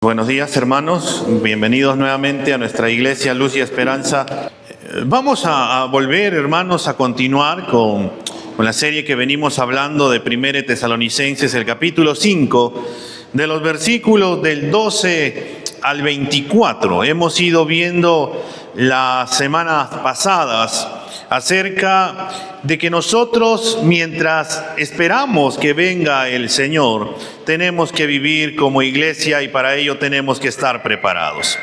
Buenos días, hermanos. Bienvenidos nuevamente a nuestra iglesia Luz y Esperanza. Vamos a volver, hermanos, a continuar con la serie que venimos hablando de 1 Tesalonicenses, el capítulo 5, de los versículos del 12 al 24. Hemos ido viendo las semanas pasadas acerca de que nosotros, mientras esperamos que venga el Señor, tenemos que vivir como iglesia y para ello tenemos que estar preparados.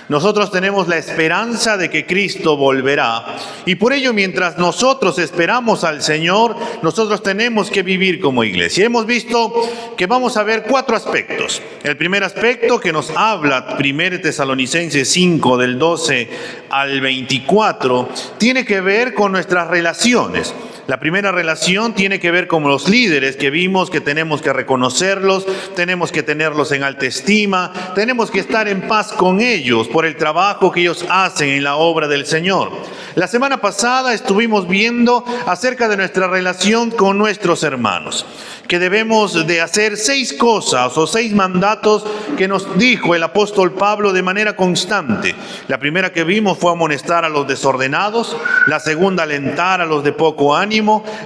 Nosotros tenemos la esperanza de que Cristo volverá y por ello, mientras nosotros esperamos al Señor, nosotros tenemos que vivir como iglesia. Hemos visto que vamos a ver 4 aspectos. El primer aspecto que nos habla 1 Tesalonicenses 5 del 12 al 24 tiene que ver con nuestras relaciones. La primera relación tiene que ver con los líderes que vimos que tenemos que reconocerlos, tenemos que tenerlos en alta estima, tenemos que estar en paz con ellos por el trabajo que ellos hacen en la obra del Señor. La semana pasada estuvimos viendo acerca de nuestra relación con nuestros hermanos, que debemos de hacer 6 cosas o 6 mandatos que nos dijo el apóstol Pablo de manera constante. La primera que vimos fue amonestar a los desordenados, la segunda alentar a los de poco ánimo,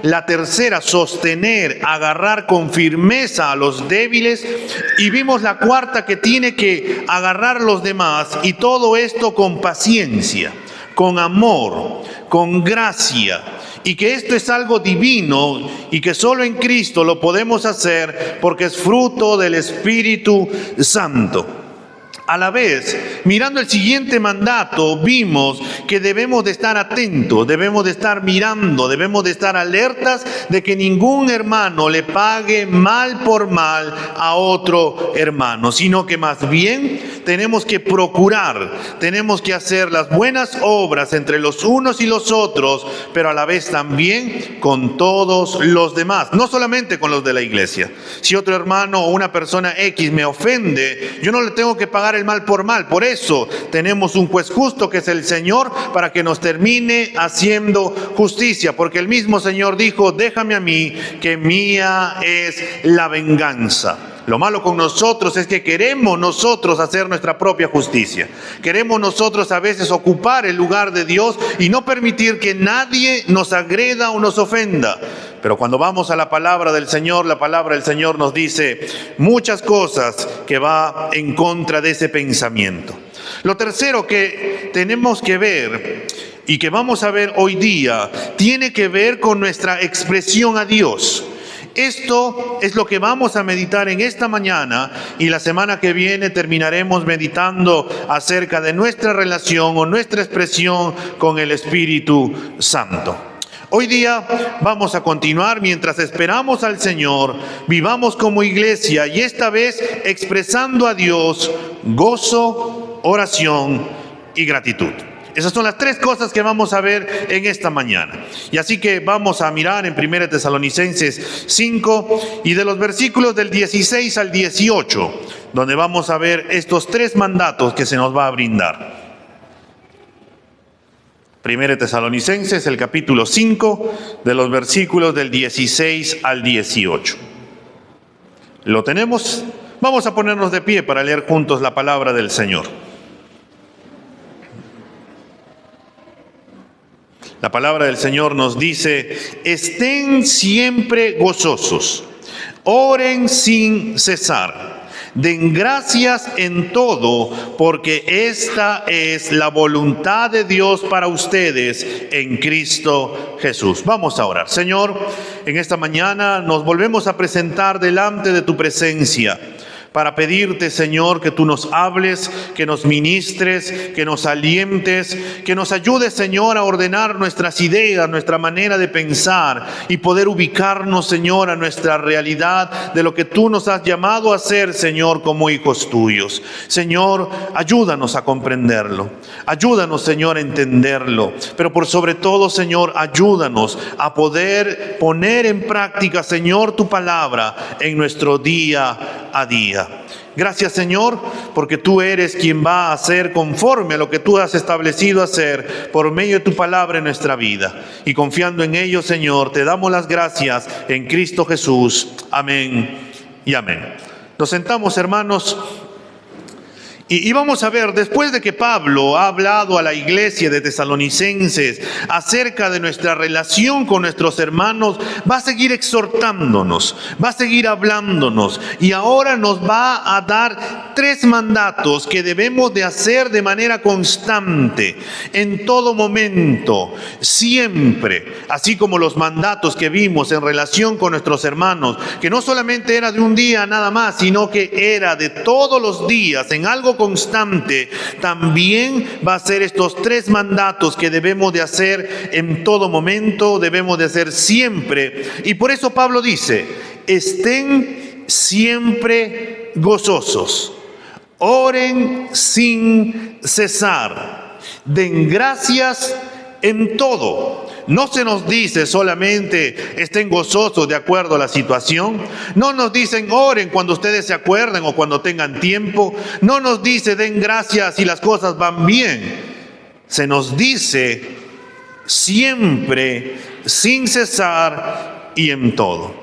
la tercera sostener, agarrar con firmeza a los débiles, y vimos la cuarta que tiene que agarrar a los demás, y todo esto con paciencia, con amor, con gracia, y que esto es algo divino y que solo en Cristo lo podemos hacer porque es fruto del Espíritu Santo. A la vez, mirando el siguiente mandato, vimos que debemos de estar atentos, debemos de estar mirando, debemos de estar alertas de que ningún hermano le pague mal por mal a otro hermano, sino que más bien tenemos que procurar, tenemos que hacer las buenas obras entre los unos y los otros, pero a la vez también con todos los demás, no solamente con los de la iglesia. Si otro hermano o una persona X me ofende, yo no le tengo que pagar el mal por mal. Por eso tenemos un juez justo que es el Señor, para que nos termine haciendo justicia, porque el mismo Señor dijo: déjame a mí, que mía es la venganza. Lo malo con nosotros es que queremos nosotros hacer nuestra propia justicia. Queremos nosotros a veces ocupar el lugar de Dios y no permitir que nadie nos agreda o nos ofenda. Pero cuando vamos a la palabra del Señor, la palabra del Señor nos dice muchas cosas que va en contra de ese pensamiento. Lo tercero que tenemos que ver y que vamos a ver hoy día tiene que ver con nuestra expresión a Dios. Esto es lo que vamos a meditar en esta mañana, y la semana que viene terminaremos meditando acerca de nuestra relación o nuestra expresión con el Espíritu Santo. Hoy día vamos a continuar mientras esperamos al Señor, vivamos como iglesia y esta vez expresando a Dios gozo, oración y gratitud. Esas son las 3 cosas que vamos a ver en esta mañana. Y así que vamos a mirar en 1 Tesalonicenses 5 y de los versículos del 16 al 18, donde vamos a ver estos 3 mandatos que se nos va a brindar. 1 Tesalonicenses, el capítulo 5, de los versículos del 16 al 18. ¿Lo tenemos? Vamos a ponernos de pie para leer juntos la palabra del Señor. La palabra del Señor nos dice: estén siempre gozosos, oren sin cesar, den gracias en todo, porque esta es la voluntad de Dios para ustedes en Cristo Jesús. Vamos a orar. Señor, en esta mañana nos volvemos a presentar delante de tu presencia para pedirte, Señor, que tú nos hables, que nos ministres, que nos alientes, que nos ayudes, Señor, a ordenar nuestras ideas, nuestra manera de pensar y poder ubicarnos, Señor, a nuestra realidad de lo que tú nos has llamado a ser, Señor, como hijos tuyos. Señor, ayúdanos a comprenderlo. Ayúdanos, Señor, a entenderlo. Pero por sobre todo, Señor, ayúdanos a poder poner en práctica, Señor, tu palabra en nuestro día a día. Gracias, Señor, porque tú eres quien va a hacer conforme a lo que tú has establecido hacer por medio de tu palabra en nuestra vida. Y confiando en ello, Señor, te damos las gracias en Cristo Jesús. Amén y amén. Nos sentamos, hermanos. Y vamos a ver, después de que Pablo ha hablado a la iglesia de Tesalonicenses acerca de nuestra relación con nuestros hermanos, va a seguir exhortándonos, va a seguir hablándonos, y ahora nos va a dar 3 mandatos que debemos de hacer de manera constante, en todo momento, siempre, así como los mandatos que vimos en relación con nuestros hermanos, que no solamente era de un día nada más, sino que era de todos los días, en algo constante. También va a ser estos 3 mandatos que debemos de hacer en todo momento, debemos de hacer siempre. Y por eso Pablo dice: estén siempre gozosos, oren sin cesar, den gracias en todo. No se nos dice solamente estén gozosos de acuerdo a la situación. No nos dicen oren cuando ustedes se acuerden o cuando tengan tiempo. No nos dice den gracias si las cosas van bien. Se nos dice siempre, sin cesar y en todo.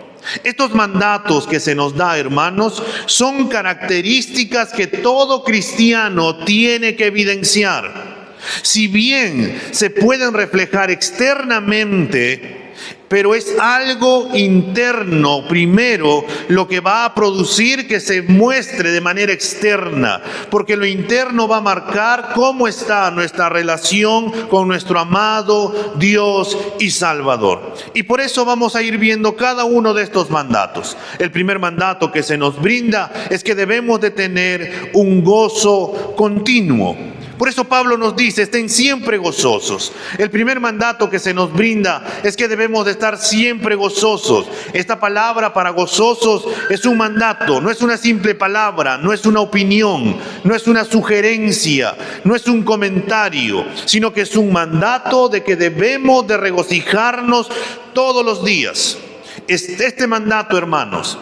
Estos mandatos que se nos da, hermanos, son características que todo cristiano tiene que evidenciar. Si bien se pueden reflejar externamente, pero es algo interno primero lo que va a producir que se muestre de manera externa, porque lo interno va a marcar cómo está nuestra relación con nuestro amado Dios y Salvador. Y por eso vamos a ir viendo cada uno de estos mandatos. El primer mandato que se nos brinda es que debemos de tener un gozo continuo. Por eso Pablo nos dice, estén siempre gozosos. El primer mandato que se nos brinda es que debemos de estar siempre gozosos. Esta palabra para gozosos es un mandato, no es una simple palabra, no es una opinión, no es una sugerencia, no es un comentario, sino que es un mandato de que debemos de regocijarnos todos los días. Este mandato, hermanos,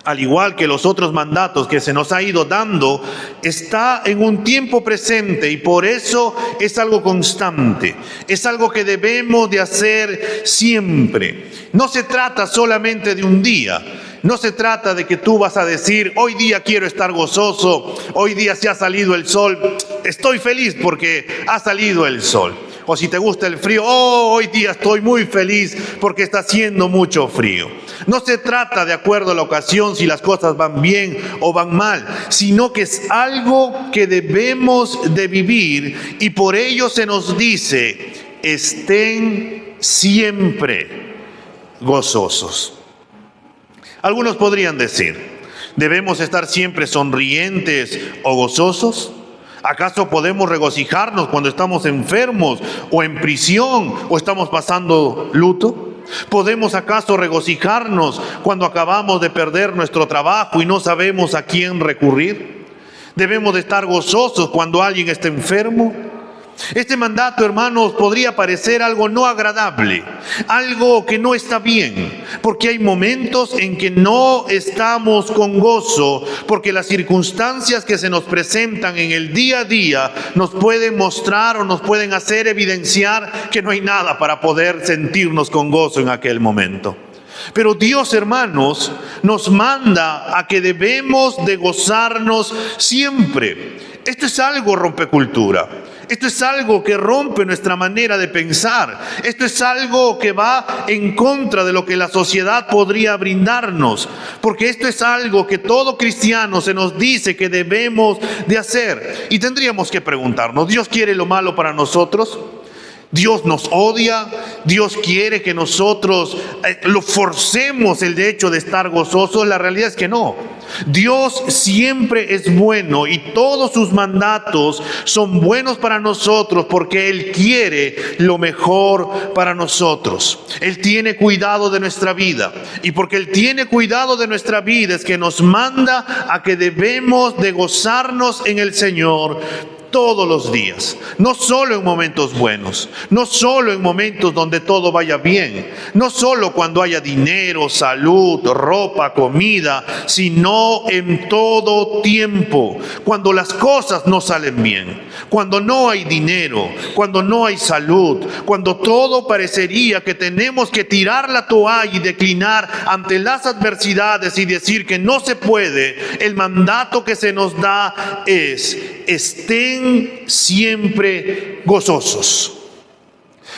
al igual que los otros mandatos que se nos ha ido dando, está en un tiempo presente y por eso es algo constante. Es algo que debemos de hacer siempre. No se trata solamente de un día. No se trata de que tú vas a decir, hoy día quiero estar gozoso, hoy día se ha salido el sol, estoy feliz porque ha salido el sol. O si te gusta el frío, hoy día estoy muy feliz porque está haciendo mucho frío. No se trata de acuerdo a la ocasión si las cosas van bien o van mal, sino que es algo que debemos de vivir y por ello se nos dice, estén siempre gozosos. Algunos podrían decir, ¿debemos estar siempre sonrientes o gozosos? ¿Acaso podemos regocijarnos cuando estamos enfermos o en prisión o estamos pasando luto? ¿Podemos acaso regocijarnos cuando acabamos de perder nuestro trabajo y no sabemos a quién recurrir? ¿Debemos de estar gozosos cuando alguien está enfermo? Este mandato, hermanos, podría parecer algo no agradable, algo que no está bien, porque hay momentos en que no estamos con gozo, porque las circunstancias que se nos presentan en el día a día nos pueden mostrar o nos pueden hacer evidenciar que no hay nada para poder sentirnos con gozo en aquel momento. Pero Dios, hermanos, nos manda a que debemos de gozarnos siempre. Esto es algo rompecultura. Esto es algo que rompe nuestra manera de pensar. Esto es algo que va en contra de lo que la sociedad podría brindarnos. Porque esto es algo que todo cristiano se nos dice que debemos de hacer. Y tendríamos que preguntarnos, ¿Dios quiere lo malo para nosotros? Dios nos odia, Dios quiere que nosotros lo forcemos el hecho de estar gozosos. La realidad es que no. Dios siempre es bueno y todos sus mandatos son buenos para nosotros porque Él quiere lo mejor para nosotros. Él tiene cuidado de nuestra vida y porque Él tiene cuidado de nuestra vida es que nos manda a que debemos de gozarnos en el Señor todos los días, no solo en momentos buenos, no solo en momentos donde todo vaya bien, no solo cuando haya dinero, salud, ropa, comida, sino en todo tiempo, cuando las cosas no salen bien, cuando no hay dinero, cuando no hay salud, cuando todo parecería que tenemos que tirar la toalla y declinar ante las adversidades y decir que no se puede, el mandato que se nos da es: estén siempre gozosos.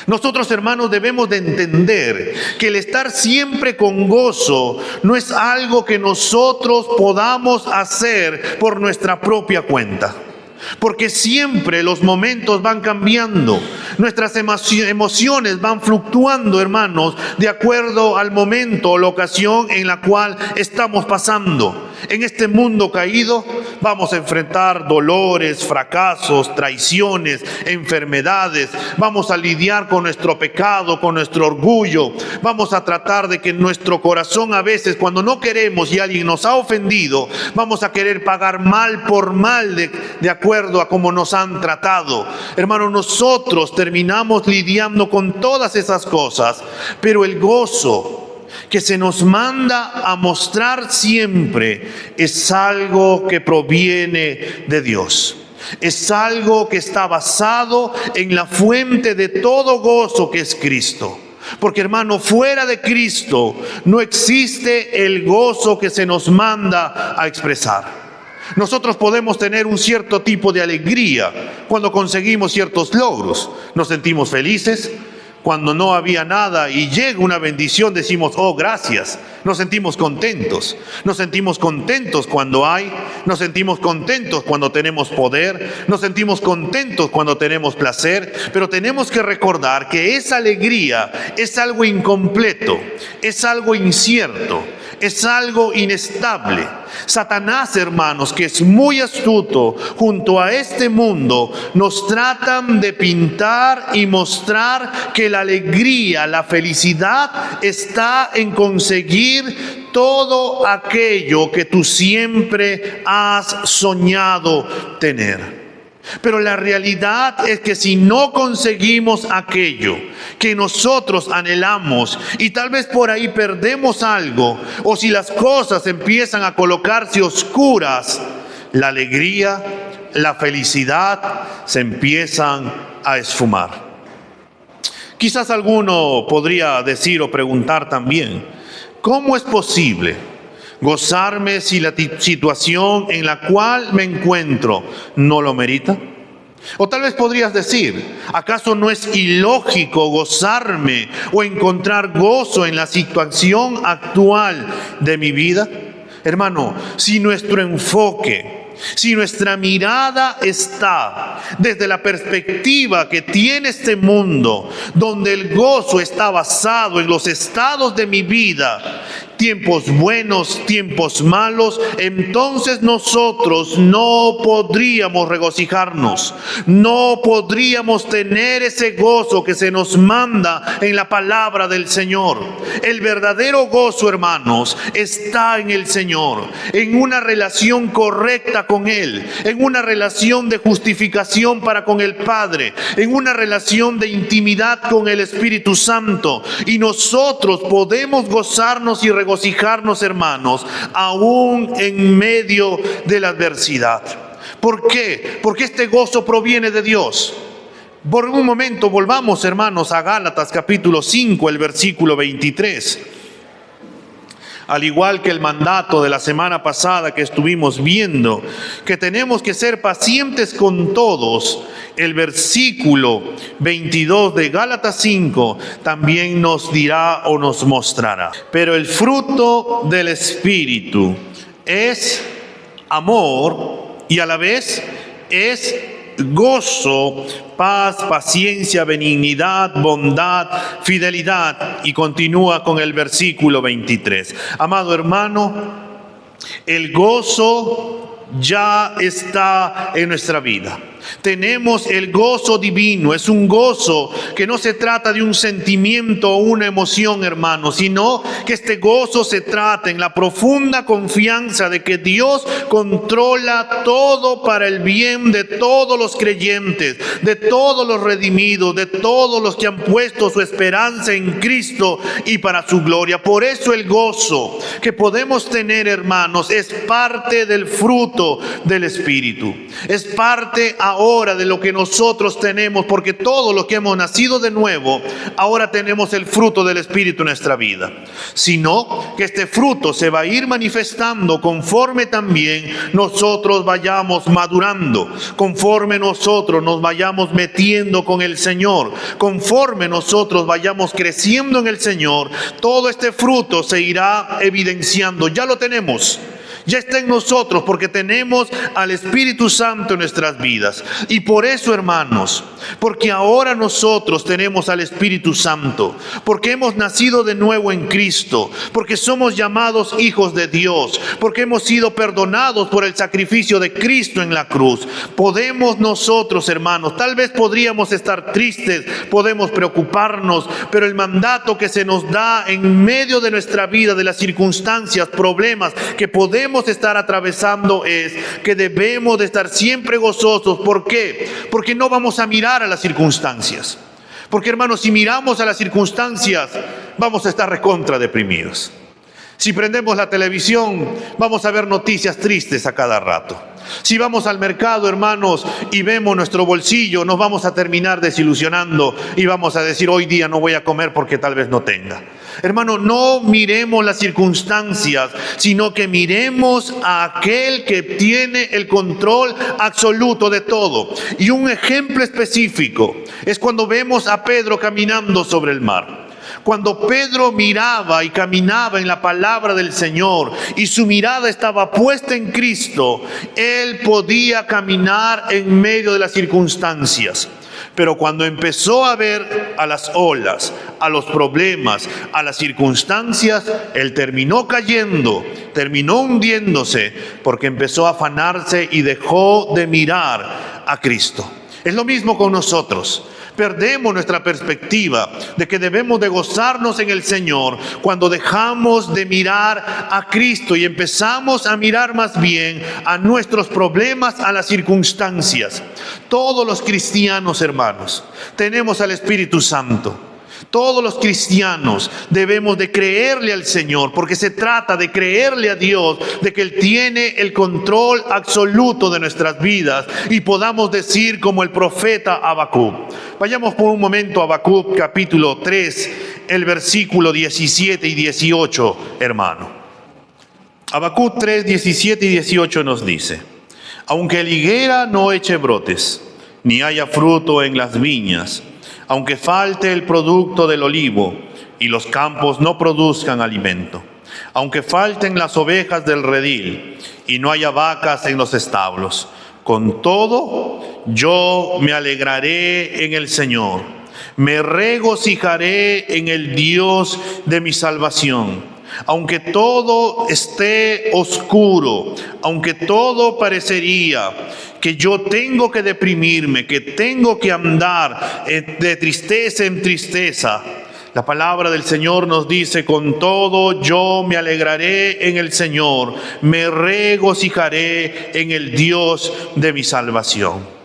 Nosotros, hermanos, debemos de entender que el estar siempre con gozo no es algo que nosotros podamos hacer por nuestra propia cuenta. Porque siempre los momentos van cambiando, nuestras emociones van fluctuando, hermanos, de acuerdo al momento o la ocasión en la cual estamos pasando. En este mundo caído vamos a enfrentar dolores, fracasos, traiciones, enfermedades. Vamos a lidiar con nuestro pecado, con nuestro orgullo. Vamos a tratar de que nuestro corazón, a veces cuando no queremos y alguien nos ha ofendido, vamos a querer pagar mal por mal de acuerdo a cómo nos han tratado. Hermanos, nosotros terminamos lidiando con todas esas cosas, pero el gozo que se nos manda a mostrar siempre es algo que proviene de Dios. Es algo que está basado en la fuente de todo gozo, que es Cristo. Porque, hermano, fuera de Cristo no existe el gozo que se nos manda a expresar. Nosotros podemos tener un cierto tipo de alegría cuando conseguimos ciertos logros. Nos sentimos felices. Cuando no había nada y llega una bendición, decimos: oh, gracias. Nos sentimos contentos. Nos sentimos contentos cuando hay. Nos sentimos contentos cuando tenemos poder. Nos sentimos contentos cuando tenemos placer. Pero tenemos que recordar que esa alegría es algo incompleto, es algo incierto, es algo inestable. Satanás, hermanos, que es muy astuto, junto a este mundo, nos tratan de pintar y mostrar que la alegría, la felicidad está en conseguir todo aquello que tú siempre has soñado tener. Pero la realidad es que si no conseguimos aquello que nosotros anhelamos, y tal vez por ahí perdemos algo, o si las cosas empiezan a colocarse oscuras, la alegría, la felicidad se empiezan a esfumar. Quizás alguno podría decir o preguntar también: ¿cómo es posible gozarme si la situación en la cual me encuentro no lo merita? O tal vez podrías decir: ¿acaso no es ilógico gozarme o encontrar gozo en la situación actual de mi vida? Hermano, si nuestro enfoque, si nuestra mirada está desde la perspectiva que tiene este mundo, donde el gozo está basado en los estados de mi vida, tiempos buenos, tiempos malos, entonces nosotros no podríamos regocijarnos, no podríamos tener ese gozo que se nos manda en la palabra del Señor. El verdadero gozo, hermanos, está en el Señor, en una relación correcta con Él, en una relación de justificación para con el Padre, en una relación de intimidad con el Espíritu Santo. Y nosotros podemos gozarnos y regocijarnos, hermanos, aún en medio de la adversidad. ¿Por qué? Porque este gozo proviene de Dios. Por un momento volvamos, hermanos, a Gálatas capítulo 5, el versículo 23. Al igual que el mandato de la semana pasada que estuvimos viendo, que tenemos que ser pacientes con todos, el versículo 22 de Gálatas 5 también nos dirá o nos mostrará: pero el fruto del Espíritu es amor y a la vez es gozo, paz, paciencia, benignidad, bondad, fidelidad. Y continúa con el versículo 23. Amado hermano, el gozo ya está en nuestra vida. Tenemos el gozo divino. Es un gozo que no se trata de un sentimiento o una emoción, hermano, sino que este gozo se trata en la profunda confianza de que Dios controla todo para el bien de todos los creyentes, de todos los redimidos, de todos los que han puesto su esperanza en Cristo y para su gloria. Por eso el gozo que podemos tener, hermanos, es parte del fruto del Espíritu. Es parte ahora de lo que nosotros tenemos, porque todos los que hemos nacido de nuevo, ahora tenemos el fruto del Espíritu en nuestra vida, sino que este fruto se va a ir manifestando conforme también nosotros vayamos madurando, conforme nosotros nos vayamos metiendo con el Señor, conforme nosotros vayamos creciendo en el Señor. Todo este fruto se irá evidenciando. Ya lo tenemos. Ya está en nosotros porque tenemos al Espíritu Santo en nuestras vidas. Y por eso, hermanos, porque ahora nosotros tenemos al Espíritu Santo, porque hemos nacido de nuevo en Cristo, porque somos llamados hijos de Dios, porque hemos sido perdonados por el sacrificio de Cristo en la cruz, podemos nosotros, hermanos, tal vez podríamos estar tristes, podemos preocuparnos, pero el mandato que se nos da en medio de nuestra vida, de las circunstancias, problemas que podemos estar atravesando, es que debemos de estar siempre gozosos. ¿Por qué? Porque no vamos a mirar a las circunstancias. Porque, hermanos, si miramos a las circunstancias, vamos a estar recontra deprimidos. Si prendemos la televisión, vamos a ver noticias tristes a cada rato. Si vamos al mercado, hermanos, y vemos nuestro bolsillo, nos vamos a terminar desilusionando y vamos a decir: hoy día no voy a comer porque tal vez no tenga. Hermano, no miremos las circunstancias, sino que miremos a aquel que tiene el control absoluto de todo. Y un ejemplo específico es cuando vemos a Pedro caminando sobre el mar. Cuando Pedro miraba y caminaba en la palabra del Señor y su mirada estaba puesta en Cristo, él podía caminar en medio de las circunstancias. Pero cuando empezó a ver a las olas, a los problemas, a las circunstancias, él terminó cayendo, terminó hundiéndose, porque empezó a afanarse y dejó de mirar a Cristo. Es lo mismo con nosotros. Perdemos nuestra perspectiva de que debemos de gozarnos en el Señor cuando dejamos de mirar a Cristo y empezamos a mirar más bien a nuestros problemas, a las circunstancias. Todos los cristianos, hermanos, tenemos al Espíritu Santo. Todos los cristianos debemos de creerle al Señor, porque se trata de creerle a Dios, de que Él tiene el control absoluto de nuestras vidas y podamos decir como el profeta Habacuc. Vayamos por un momento a Habacuc capítulo 3, el versículo 17 y 18, hermano. Habacuc 3, 17 y 18 nos dice: aunque la higuera no eche brotes, ni haya fruto en las viñas, aunque falte el producto del olivo y los campos no produzcan alimento, aunque falten las ovejas del redil y no haya vacas en los establos, con todo yo me alegraré en el Señor, me regocijaré en el Dios de mi salvación. Aunque todo esté oscuro, aunque todo parecería que yo tengo que deprimirme, que tengo que andar de tristeza en tristeza, la palabra del Señor nos dice: con todo yo me alegraré en el Señor, me regocijaré en el Dios de mi salvación.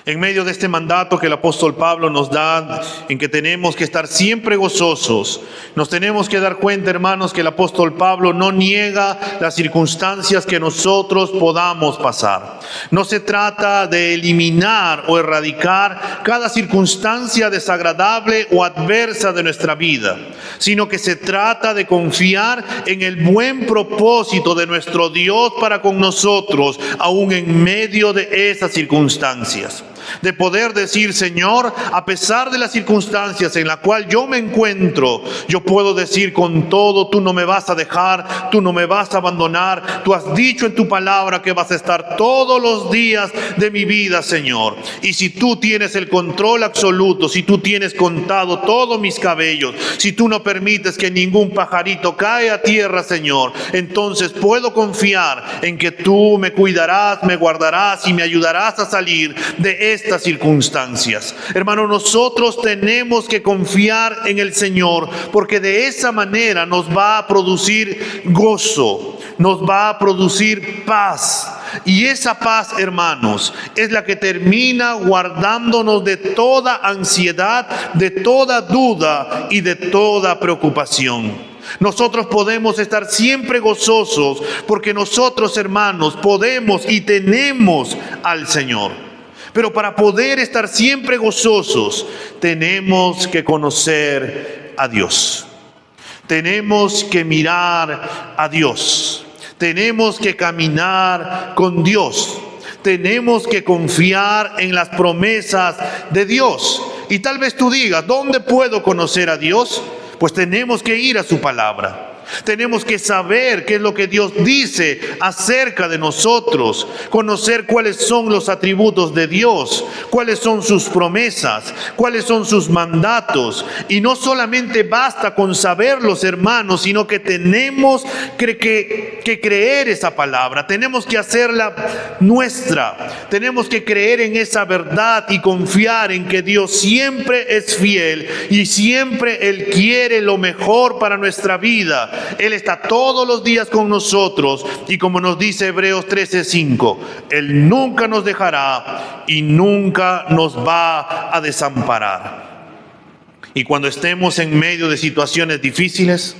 En medio de este mandato que el apóstol Pablo nos da, en que tenemos que estar siempre gozosos, nos tenemos que dar cuenta, hermanos, que el apóstol Pablo no niega las circunstancias que nosotros podamos pasar. No se trata de eliminar o erradicar cada circunstancia desagradable o adversa de nuestra vida, sino que se trata de confiar en el buen propósito de nuestro Dios para con nosotros, aún en medio de esas circunstancias. De poder decir: Señor, a pesar de las circunstancias en las cuales yo me encuentro, yo puedo decir con todo: tú no me vas a dejar, tú no me vas a abandonar, tú has dicho en tu palabra que vas a estar todos los días de mi vida, Señor. Y si tú tienes el control absoluto, si tú tienes contado todos mis cabellos, si tú no permites que ningún pajarito caiga a tierra, Señor, entonces puedo confiar en que tú me cuidarás, me guardarás y me ayudarás a salir de estas circunstancias. Hermano, nosotros tenemos que confiar en el Señor, porque de esa manera nos va a producir gozo, nos va a producir paz. Y esa paz, hermanos, es la que termina guardándonos de toda ansiedad, de toda duda y de toda preocupación. Nosotros podemos estar siempre gozosos porque nosotros, hermanos, podemos y tenemos al Señor. Pero para poder estar siempre gozosos, tenemos que conocer a Dios. Tenemos que mirar a Dios. Tenemos que caminar con Dios. Tenemos que confiar en las promesas de Dios. Y tal vez tú digas, ¿dónde puedo conocer a Dios? Pues tenemos que ir a su palabra. Tenemos que saber qué es lo que Dios dice acerca de nosotros, conocer cuáles son los atributos de Dios, cuáles son sus promesas, cuáles son sus mandatos. Y no solamente basta con saberlos, hermanos, sino que tenemos que creer esa palabra, tenemos que hacerla nuestra, tenemos que creer en esa verdad y confiar en que Dios siempre es fiel y siempre Él quiere lo mejor para nuestra vida. Él está todos los días con nosotros y como nos dice Hebreos 13:5, Él nunca nos dejará y nunca nos va a desamparar. Y cuando estemos en medio de situaciones difíciles,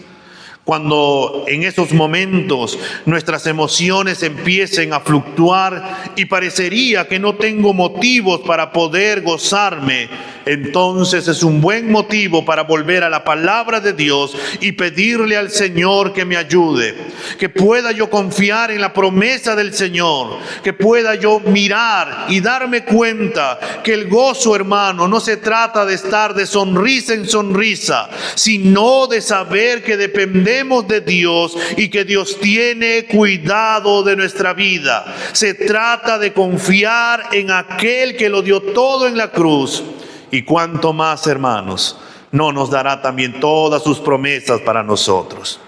cuando en esos momentos nuestras emociones empiecen a fluctuar y parecería que no tengo motivos para poder gozarme, entonces es un buen motivo para volver a la palabra de Dios y pedirle al Señor que me ayude, que pueda yo confiar en la promesa del Señor, que pueda yo mirar y darme cuenta que el gozo, hermano, no se trata de estar de sonrisa en sonrisa, sino de saber que dependemos de Dios y que Dios tiene cuidado de nuestra vida. Se trata de confiar en aquel que lo dio todo en la cruz. Y cuánto más, hermanos, no nos dará también todas sus promesas para nosotros.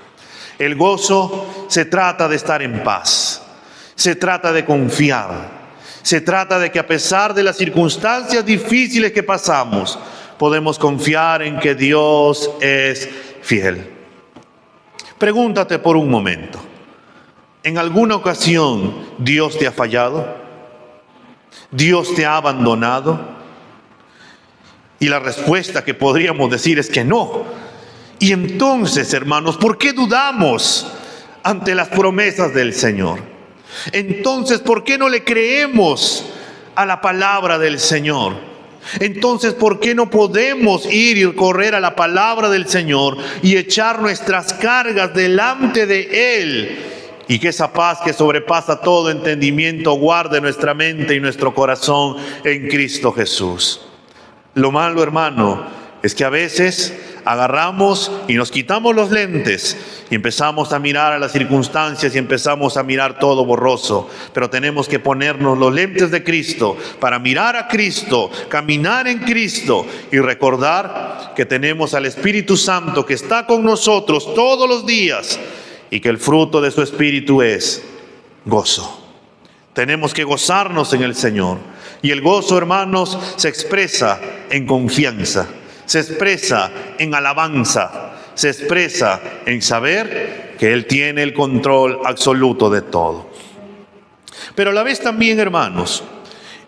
El gozo se trata de estar en paz, se trata de confiar, se trata de que a pesar de las circunstancias difíciles que pasamos, podemos confiar en que Dios es fiel. Pregúntate por un momento, ¿en alguna ocasión Dios te ha fallado? ¿Dios te ha abandonado? Y la respuesta que podríamos decir es que no. Y entonces, hermanos, ¿por qué dudamos ante las promesas del Señor? Entonces, ¿por qué no le creemos a la palabra del Señor? Entonces, ¿por qué no podemos ir y correr a la palabra del Señor y echar nuestras cargas delante de Él? Y que esa paz que sobrepasa todo entendimiento guarde nuestra mente y nuestro corazón en Cristo Jesús. Lo malo, hermano, es que a veces agarramos y nos quitamos los lentes y empezamos a mirar a las circunstancias y empezamos a mirar todo borroso. Pero tenemos que ponernos los lentes de Cristo para mirar a Cristo, caminar en Cristo y recordar que tenemos al Espíritu Santo que está con nosotros todos los días y que el fruto de su Espíritu es gozo. Tenemos que gozarnos en el Señor. Y el gozo, hermanos, se expresa en confianza, se expresa en alabanza, se expresa en saber que Él tiene el control absoluto de todo. Pero a la vez también, hermanos,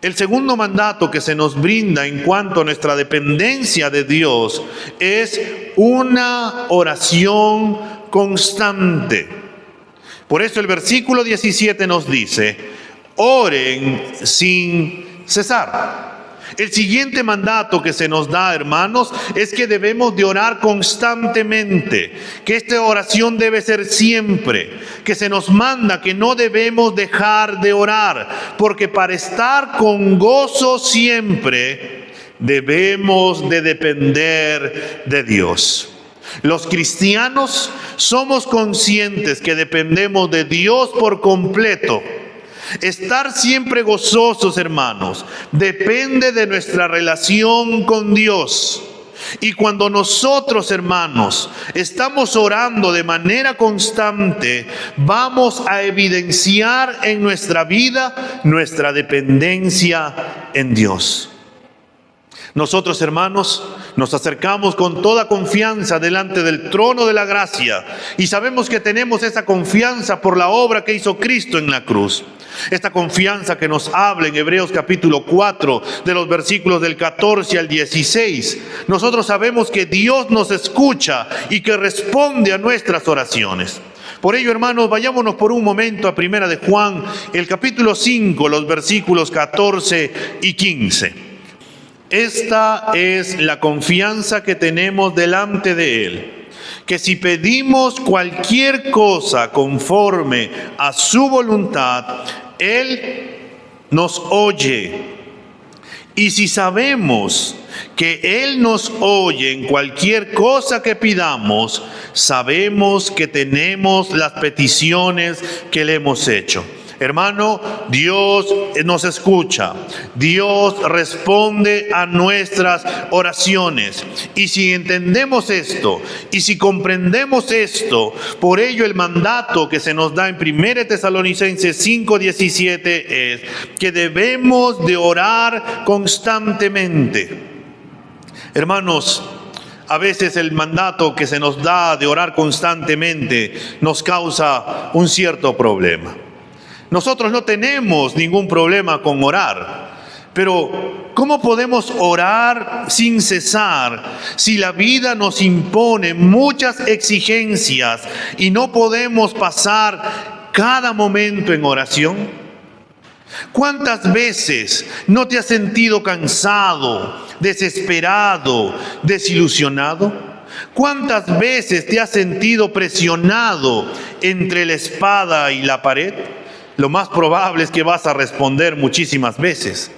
el segundo mandato que se nos brinda en cuanto a nuestra dependencia de Dios es una oración constante. Por eso el versículo 17 nos dice, oren sin cesar. El siguiente mandato que se nos da, hermanos, es que debemos de orar constantemente, que esta oración debe ser siempre, que se nos manda que no debemos dejar de orar, porque para estar con gozo siempre debemos de depender de Dios. Los cristianos somos conscientes que dependemos de Dios por completo. Estar siempre gozosos, hermanos, depende de nuestra relación con Dios. Y cuando nosotros, hermanos, estamos orando de manera constante, vamos a evidenciar en nuestra vida nuestra dependencia en Dios. Nosotros, hermanos, nos acercamos con toda confianza delante del trono de la gracia y sabemos que tenemos esa confianza por la obra que hizo Cristo en la cruz. Esta confianza que nos habla en Hebreos capítulo 4, de los versículos del 14 al 16. Nosotros sabemos que Dios nos escucha y que responde a nuestras oraciones. Por ello, hermanos, vayámonos por un momento a Primera de Juan, el capítulo 5, los versículos 14 y 15. Esta es la confianza que tenemos delante de Él, que si pedimos cualquier cosa conforme a su voluntad, Él nos oye. Y si sabemos que Él nos oye en cualquier cosa que pidamos, sabemos que tenemos las peticiones que le hemos hecho. Hermano, Dios nos escucha, Dios responde a nuestras oraciones. Y si entendemos esto, y si comprendemos esto, por ello el mandato que se nos da en 1 Tesalonicenses 5:17 es que debemos de orar constantemente. Hermanos, a veces el mandato que se nos da de orar constantemente nos causa un cierto problema. Nosotros no tenemos ningún problema con orar, pero ¿cómo podemos orar sin cesar si la vida nos impone muchas exigencias y no podemos pasar cada momento en oración? ¿Cuántas veces no te has sentido cansado, desesperado, desilusionado? ¿Cuántas veces te has sentido presionado entre la espada y la pared? Lo más probable es que vas a responder muchísimas veces.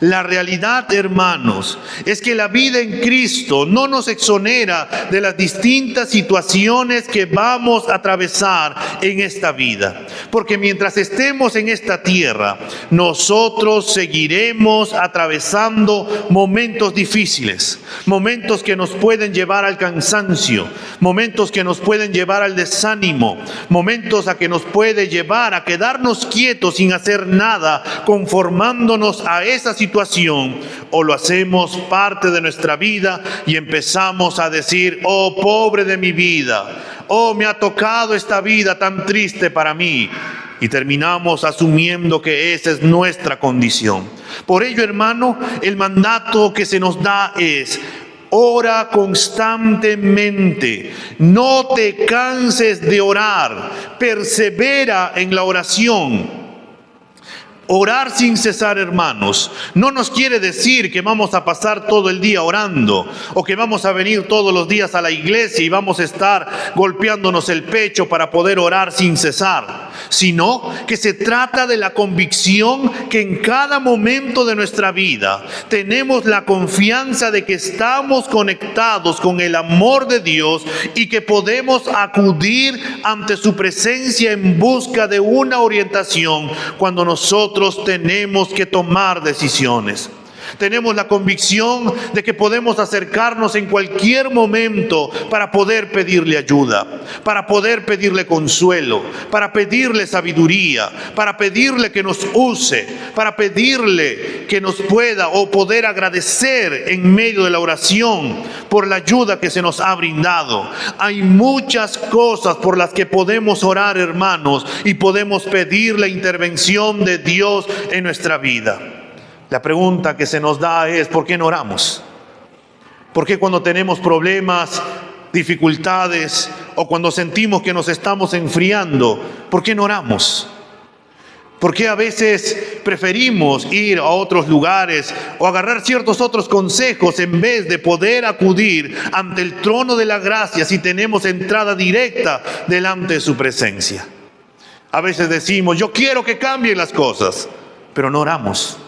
La realidad, hermanos, es que la vida en Cristo no nos exonera de las distintas situaciones que vamos a atravesar en esta vida. Porque mientras estemos en esta tierra, nosotros seguiremos atravesando momentos difíciles, momentos que nos pueden llevar al cansancio, momentos que nos pueden llevar al desánimo, momentos a que nos puede llevar a quedarnos quietos sin hacer nada, conformándonos a esa situación, o lo hacemos parte de nuestra vida y empezamos a decir: oh, pobre de mi vida, oh, me ha tocado esta vida tan triste para mí, y terminamos asumiendo que esa es nuestra condición. Por ello, hermano, el mandato que se nos da es: ora constantemente, no te canses de orar, persevera en la oración. Orar sin cesar, hermanos, no nos quiere decir que vamos a pasar todo el día orando, o que vamos a venir todos los días a la iglesia y vamos a estar golpeándonos el pecho para poder orar sin cesar, sino que se trata de la convicción que en cada momento de nuestra vida tenemos la confianza de que estamos conectados con el amor de Dios y que podemos acudir ante su presencia en busca de una orientación cuando nosotros tenemos que tomar decisiones. Tenemos la convicción de que podemos acercarnos en cualquier momento para poder pedirle ayuda, para poder pedirle consuelo, para pedirle sabiduría, para pedirle que nos use, para pedirle que nos pueda o poder agradecer en medio de la oración por la ayuda que se nos ha brindado. Hay muchas cosas por las que podemos orar, hermanos, y podemos pedir la intervención de Dios en nuestra vida. La pregunta que se nos da es: ¿por qué no oramos? ¿Por qué cuando tenemos problemas, dificultades, o cuando sentimos que nos estamos enfriando, por qué no oramos? ¿Por qué a veces preferimos ir a otros lugares o agarrar ciertos otros consejos en vez de poder acudir ante el trono de la gracia si tenemos entrada directa delante de su presencia? A veces decimos: yo quiero que cambien las cosas, pero no oramos.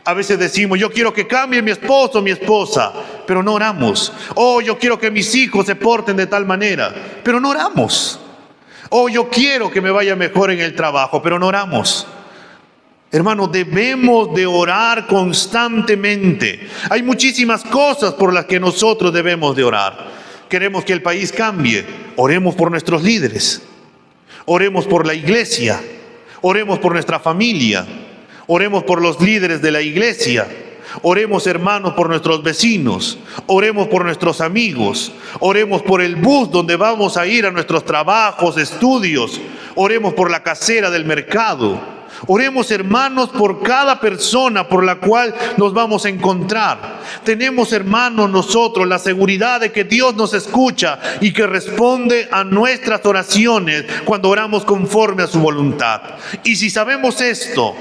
A veces decimos: yo quiero que cambie mi esposo o mi esposa, pero no oramos. Oh, yo quiero que mis hijos se porten de tal manera, pero no oramos. Oh, yo quiero que me vaya mejor en el trabajo, pero no oramos. Hermanos, debemos de orar constantemente. Hay muchísimas cosas por las que nosotros debemos de orar. Queremos que el país cambie, oremos por nuestros líderes, oremos por la iglesia, oremos por nuestra familia, oremos por los líderes de la iglesia, Oremos, hermanos, por nuestros vecinos, oremos por nuestros amigos, oremos por el bus donde vamos a ir a nuestros trabajos, estudios, oremos por la casera del mercado. Oremos, hermanos, por cada persona por la cual nos vamos a encontrar. Tenemos, hermanos, nosotros la seguridad de que Dios nos escucha y que responde a nuestras oraciones cuando oramos conforme a su voluntad. Y si sabemos esto,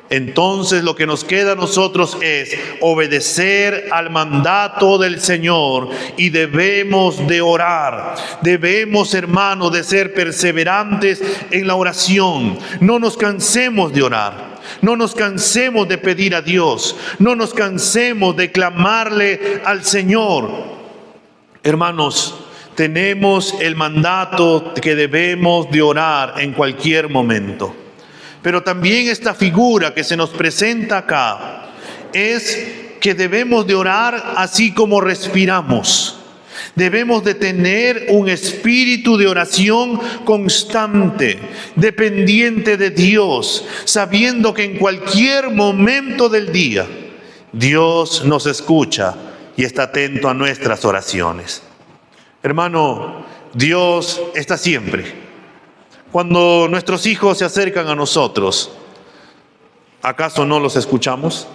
entonces lo que nos queda a nosotros es obedecer al mandato del Señor y debemos de orar. Debemos, hermanos, de ser perseverantes en la oración. No nos cansemos de orar. No nos cansemos de pedir a Dios. No nos cansemos de clamarle al Señor. Hermanos, tenemos el mandato que debemos de orar en cualquier momento. Pero también esta figura que se nos presenta acá es que debemos de orar así como respiramos. Debemos de tener un espíritu de oración constante, dependiente de Dios, sabiendo que en cualquier momento del día Dios nos escucha y está atento a nuestras oraciones. Hermano, Dios está siempre. Cuando nuestros hijos se acercan a nosotros, ¿acaso no los escuchamos?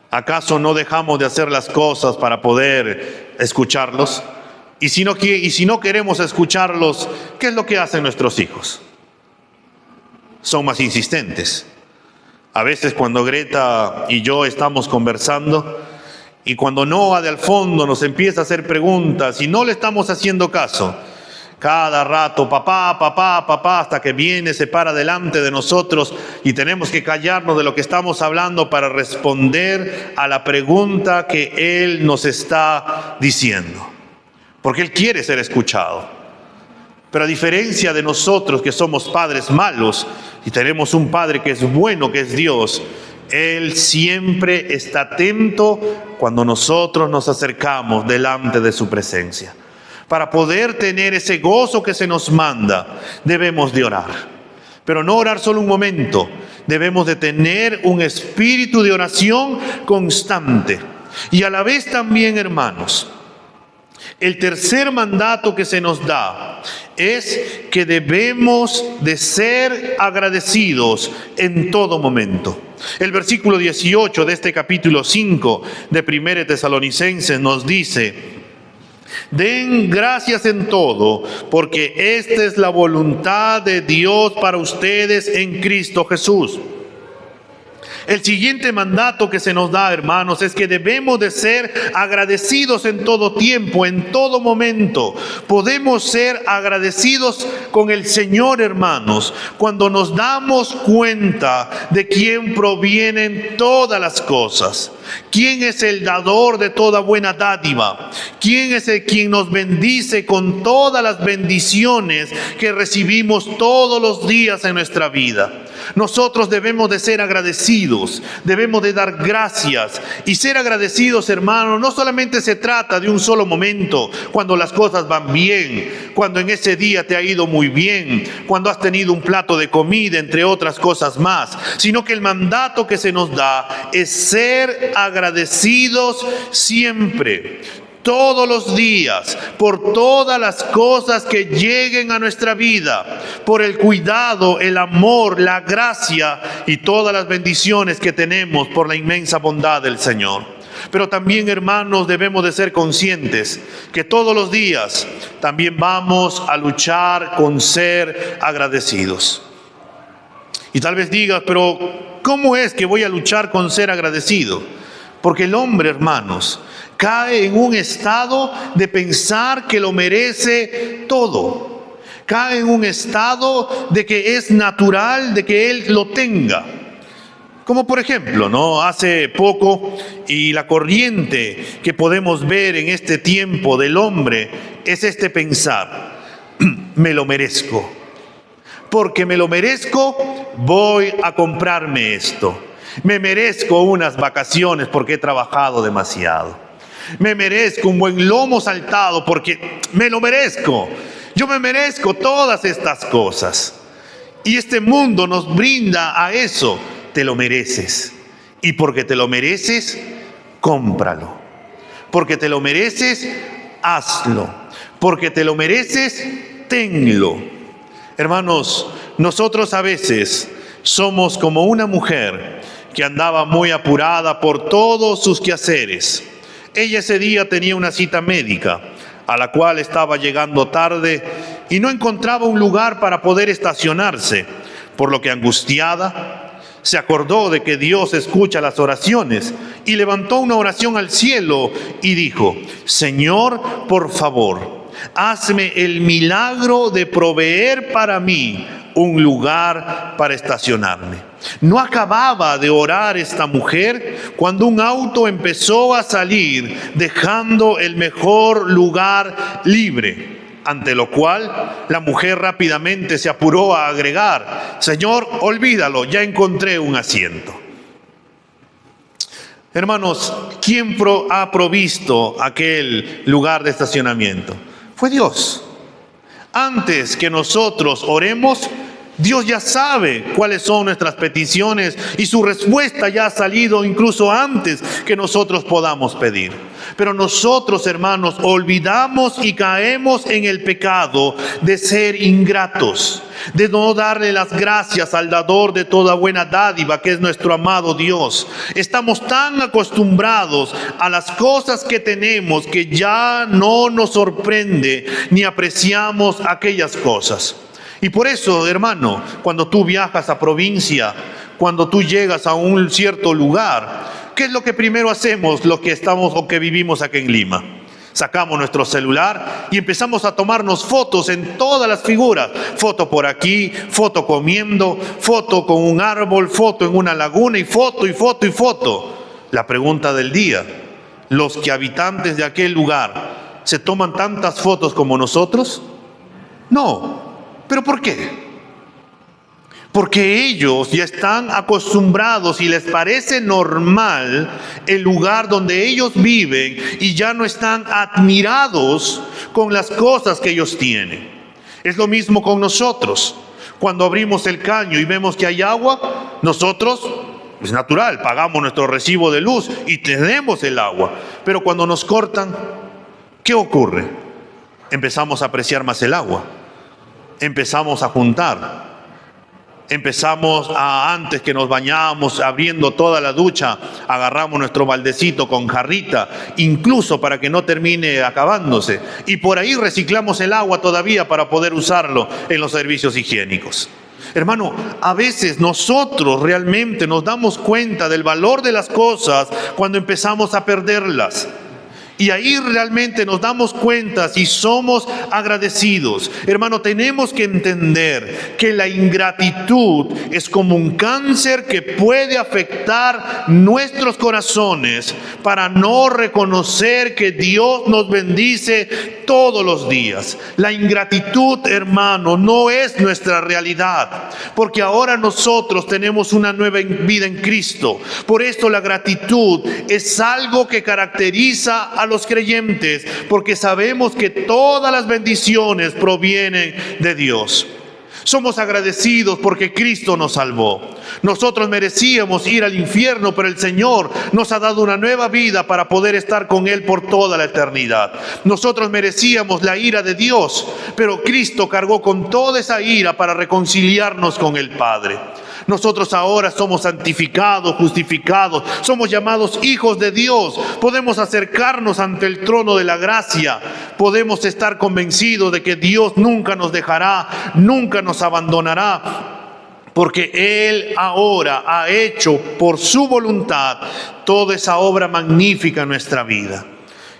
¿Acaso no dejamos de hacer las cosas para poder escucharlos? Y si no queremos escucharlos, ¿qué es lo que hacen nuestros hijos? Son más insistentes. A veces cuando Greta y yo estamos conversando y cuando Noah de al fondo nos empieza a hacer preguntas y no le estamos haciendo caso, cada rato, papá, papá, papá, hasta que viene, se para delante de nosotros y tenemos que callarnos de lo que estamos hablando para responder a la pregunta que Él nos está diciendo. Porque Él quiere ser escuchado. Pero a diferencia de nosotros que somos padres malos y tenemos un Padre que es bueno, que es Dios, Él siempre está atento cuando nosotros nos acercamos delante de su presencia. Para poder tener ese gozo que se nos manda, debemos de orar. Pero no orar solo un momento. Debemos de tener un espíritu de oración constante. Y a la vez también, hermanos, el tercer mandato que se nos da es que debemos de ser agradecidos en todo momento. El versículo 18 de este capítulo 5 de 1 Tesalonicenses nos dice: den gracias en todo, porque esta es la voluntad de Dios para ustedes en Cristo Jesús. El siguiente mandato que se nos da, hermanos, es que debemos de ser agradecidos en todo tiempo, en todo momento. Podemos ser agradecidos con el Señor, hermanos, cuando nos damos cuenta de quién provienen todas las cosas. ¿Quién es el dador de toda buena dádiva? ¿Quién es el quien nos bendice con todas las bendiciones que recibimos todos los días en nuestra vida? Nosotros debemos de ser agradecidos, debemos de dar gracias. Y ser agradecidos, hermanos, no solamente se trata de un solo momento, cuando las cosas van bien, cuando en ese día te ha ido muy bien, cuando has tenido un plato de comida, entre otras cosas más, sino que el mandato que se nos da es ser agradecidos siempre, todos los días, por todas las cosas que lleguen a nuestra vida, por el cuidado, el amor, la gracia y todas las bendiciones que tenemos por la inmensa bondad del Señor. Pero también, hermanos, debemos de ser conscientes que todos los días también vamos a luchar con ser agradecidos. Y tal vez digas, pero ¿cómo es que voy a luchar con ser agradecido? Porque el hombre, hermanos, cae en un estado de pensar que lo merece todo. Cae en un estado de que es natural, de que él lo tenga. Como por ejemplo, ¿no? Hace poco, y la corriente que podemos ver en este tiempo del hombre es este pensar: me lo merezco. Porque me lo merezco, voy a comprarme esto. Me merezco unas vacaciones porque he trabajado demasiado. Me merezco un buen lomo saltado porque me lo merezco. Yo me merezco todas estas cosas. Y este mundo nos brinda a eso. Te lo mereces. Y porque te lo mereces, cómpralo. Porque te lo mereces, hazlo. Porque te lo mereces, tenlo. Hermanos, nosotros a veces somos como una mujer que andaba muy apurada por todos sus quehaceres. Ella ese día tenía una cita médica, a la cual estaba llegando tarde y no encontraba un lugar para poder estacionarse, por lo que angustiada, se acordó de que Dios escucha las oraciones y levantó una oración al cielo y dijo: Señor, por favor, hazme el milagro de proveer para mí un lugar para estacionarme. No acababa de orar esta mujer cuando un auto empezó a salir, dejando el mejor lugar libre. Ante lo cual, la mujer rápidamente se apuró a agregar: Señor, olvídalo, ya encontré un asiento. Hermanos, ¿quién ha provisto aquel lugar de estacionamiento? Fue Dios. Antes que nosotros oremos, Dios ya sabe cuáles son nuestras peticiones y su respuesta ya ha salido incluso antes que nosotros podamos pedir. Pero nosotros, hermanos, olvidamos y caemos en el pecado de ser ingratos, de no darle las gracias al dador de toda buena dádiva, que es nuestro amado Dios. Estamos tan acostumbrados a las cosas que tenemos que ya no nos sorprende ni apreciamos aquellas cosas. Y por eso, hermano, cuando tú viajas a provincia, cuando tú llegas a un cierto lugar, ¿qué es lo que primero hacemos los que estamos o que vivimos aquí en Lima? Sacamos nuestro celular y empezamos a tomarnos fotos en todas las figuras. Foto por aquí, foto comiendo, foto con un árbol, foto en una laguna y foto y foto y foto. La pregunta del día: ¿los que habitantes de aquel lugar se toman tantas fotos como nosotros? No. ¿Pero por qué? Porque ellos ya están acostumbrados y les parece normal el lugar donde ellos viven y ya no están admirados con las cosas que ellos tienen. Es lo mismo con nosotros. Cuando abrimos el caño y vemos que hay agua, nosotros, es natural, pagamos nuestro recibo de luz y tenemos el agua. Pero cuando nos cortan, ¿qué ocurre? Empezamos a apreciar más el agua. Empezamos a juntar. Empezamos antes que nos bañábamos, abriendo toda la ducha, agarramos nuestro baldecito con jarrita, incluso para que no termine acabándose. Y por ahí reciclamos el agua todavía para poder usarlo en los servicios higiénicos. Hermano, a veces nosotros realmente nos damos cuenta del valor de las cosas cuando empezamos a perderlas. Y ahí realmente nos damos cuenta si somos agradecidos. Hermano, tenemos que entender que la ingratitud es como un cáncer que puede afectar nuestros corazones para no reconocer que Dios nos bendice todos los días. La ingratitud, hermano, no es nuestra realidad, porque ahora nosotros tenemos una nueva vida en Cristo. Por esto la gratitud es algo que caracteriza a los creyentes, porque sabemos que todas las bendiciones provienen de Dios. Somos agradecidos porque Cristo nos salvó. Nosotros merecíamos ir al infierno, pero el Señor nos ha dado una nueva vida para poder estar con Él por toda la eternidad. Nosotros merecíamos la ira de Dios, pero Cristo cargó con toda esa ira para reconciliarnos con el Padre. Nosotros ahora somos santificados, justificados, somos llamados hijos de Dios. Podemos acercarnos ante el trono de la gracia. Podemos estar convencidos de que Dios nunca nos dejará, nunca nos abandonará, porque Él ahora ha hecho por su voluntad toda esa obra magnífica en nuestra vida.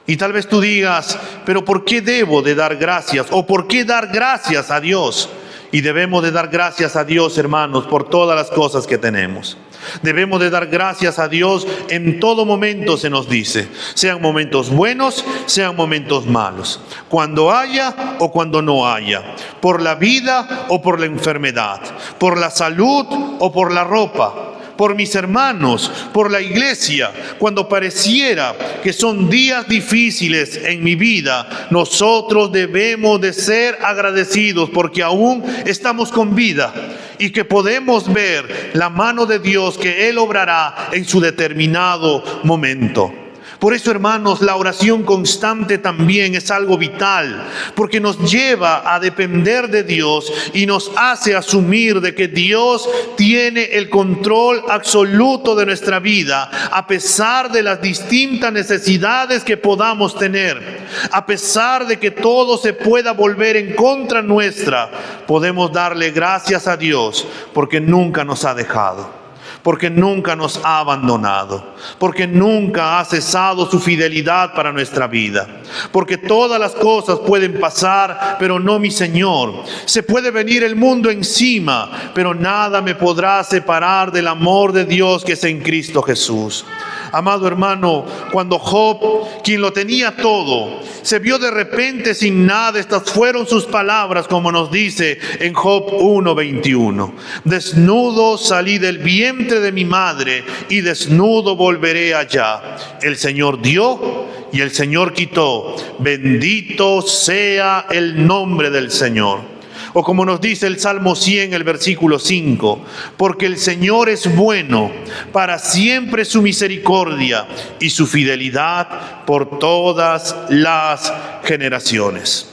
Y tal vez tú digas: pero ¿por qué debo de dar gracias? ¿O por qué dar gracias a Dios? Y debemos de dar gracias a Dios, hermanos, por todas las cosas que tenemos. Debemos de dar gracias a Dios en todo momento, se nos dice. Sean momentos buenos, sean momentos malos. Cuando haya o cuando no haya. Por la vida o por la enfermedad. Por la salud o por la ropa. Por mis hermanos, por la iglesia. Cuando pareciera que son días difíciles en mi vida, nosotros debemos de ser agradecidos porque aún estamos con vida y que podemos ver la mano de Dios que Él obrará en su determinado momento. Por eso, hermanos, la oración constante también es algo vital, porque nos lleva a depender de Dios y nos hace asumir de que Dios tiene el control absoluto de nuestra vida, a pesar de las distintas necesidades que podamos tener. A pesar de que todo se pueda volver en contra nuestra, podemos darle gracias a Dios porque nunca nos ha dejado, porque nunca nos ha abandonado, porque nunca ha cesado su fidelidad para nuestra vida. Porque todas las cosas pueden pasar, pero no mi Señor. Se puede venir el mundo encima, pero nada me podrá separar del amor de Dios que es en Cristo Jesús. Amado hermano, cuando Job, quien lo tenía todo, se vio de repente sin nada, estas fueron sus palabras, como nos dice en Job 1:21. Desnudo salí del vientre de mi madre y desnudo volveré allá. El Señor dio y el Señor quitó. Bendito sea el nombre del Señor. O como nos dice el Salmo 100, el versículo 5, porque el Señor es bueno, para siempre su misericordia y su fidelidad por todas las generaciones.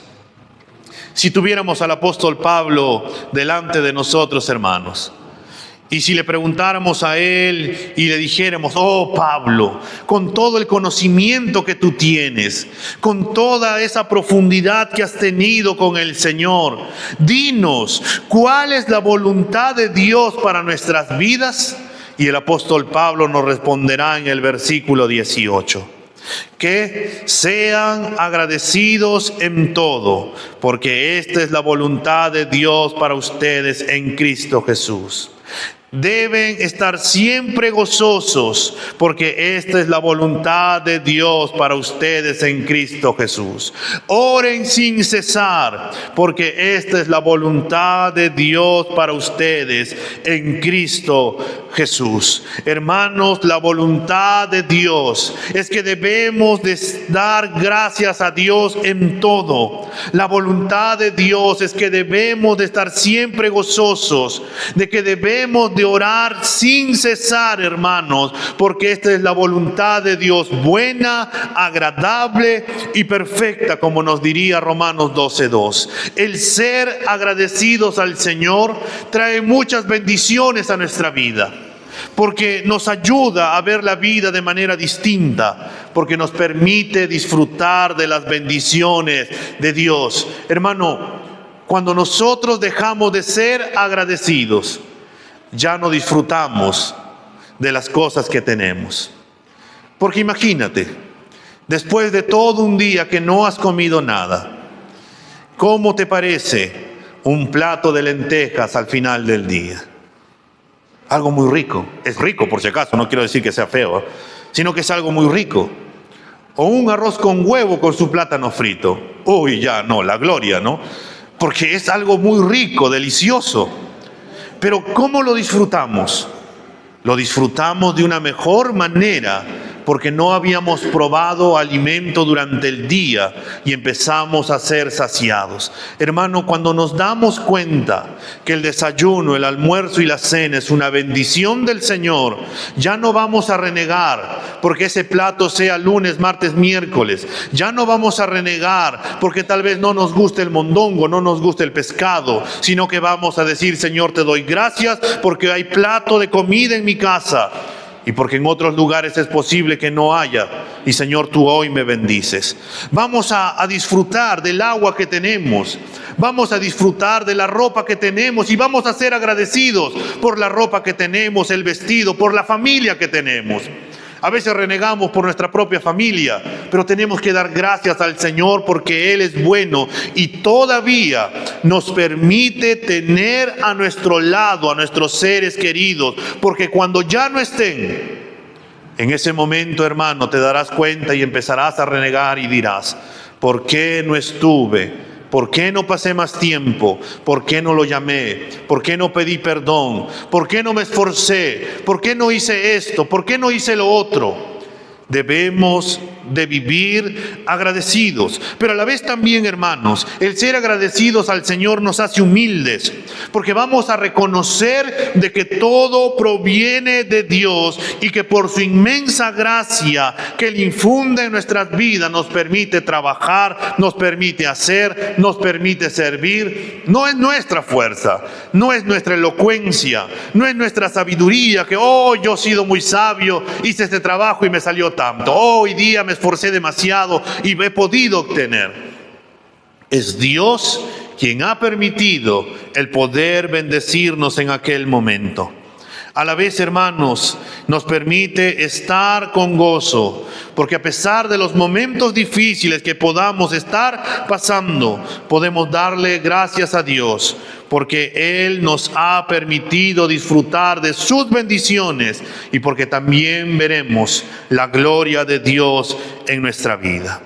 Si tuviéramos al apóstol Pablo delante de nosotros, hermanos, y si le preguntáramos a él y le dijéramos: oh Pablo, con todo el conocimiento que tú tienes, con toda esa profundidad que has tenido con el Señor, dinos, ¿cuál es la voluntad de Dios para nuestras vidas? Y el apóstol Pablo nos responderá en el versículo 18. Que sean agradecidos en todo, porque esta es la voluntad de Dios para ustedes en Cristo Jesús. Deben estar siempre gozosos, porque esta es la voluntad de Dios para ustedes en Cristo Jesús. Oren sin cesar, porque esta es la voluntad de Dios para ustedes en Cristo Jesús. Hermanos, la voluntad de Dios es que debemos de dar gracias a Dios en todo. La voluntad de Dios es que debemos de estar siempre gozosos, de que debemos de orar sin cesar, hermanos, porque esta es la voluntad de Dios, buena, agradable y perfecta, como nos diría Romanos 12:2. El ser agradecidos al Señor trae muchas bendiciones a nuestra vida, porque nos ayuda a ver la vida de manera distinta, porque nos permite disfrutar de las bendiciones de Dios. Hermano, cuando nosotros dejamos de ser agradecidos, ya no disfrutamos de las cosas que tenemos. Porque imagínate, después de todo un día que no has comido nada, ¿cómo te parece un plato de lentejas al final del día? Algo muy rico. Es rico, por si acaso, no quiero decir que sea feo, sino que es algo muy rico. O un arroz con huevo con su plátano frito. Uy, ya no, la gloria, ¿no? Porque es algo muy rico, delicioso. Pero ¿cómo lo disfrutamos? Lo disfrutamos de una mejor manera, porque no habíamos probado alimento durante el día y empezamos a ser saciados. Hermano, cuando nos damos cuenta que el desayuno, el almuerzo y la cena es una bendición del Señor, ya no vamos a renegar porque ese plato sea lunes, martes, miércoles. Ya no vamos a renegar porque tal vez no nos guste el mondongo, no nos guste el pescado, sino que vamos a decir: Señor, te doy gracias porque hay plato de comida en mi casa. Y porque en otros lugares es posible que no haya. Y Señor, tú hoy me bendices. Vamos a disfrutar del agua que tenemos. Vamos a disfrutar de la ropa que tenemos. Y vamos a ser agradecidos por la ropa que tenemos, el vestido, por la familia que tenemos. A veces renegamos por nuestra propia familia, pero tenemos que dar gracias al Señor porque Él es bueno y todavía nos permite tener a nuestro lado a nuestros seres queridos, porque cuando ya no estén, en ese momento, hermano, te darás cuenta y empezarás a renegar y dirás: ¿por qué no estuve? ¿Por qué no pasé más tiempo? ¿Por qué no lo llamé? ¿Por qué no pedí perdón? ¿Por qué no me esforcé? ¿Por qué no hice esto? ¿Por qué no hice lo otro? Debemos de vivir agradecidos, pero a la vez también, hermanos, el ser agradecidos al Señor nos hace humildes, porque vamos a reconocer de que todo proviene de Dios y que por su inmensa gracia que Él infunde en nuestras vidas nos permite trabajar, nos permite hacer, nos permite servir. No es nuestra fuerza, no es nuestra elocuencia, no es nuestra sabiduría, que yo he sido muy sabio, hice este trabajo y me salió tanto. Hoy día me esforcé demasiado y he podido obtener. Es Dios quien ha permitido el poder bendecirnos en aquel momento. A la vez, hermanos, nos permite estar con gozo, porque a pesar de los momentos difíciles que podamos estar pasando, podemos darle gracias a Dios, porque Él nos ha permitido disfrutar de sus bendiciones y porque también veremos la gloria de Dios en nuestra vida.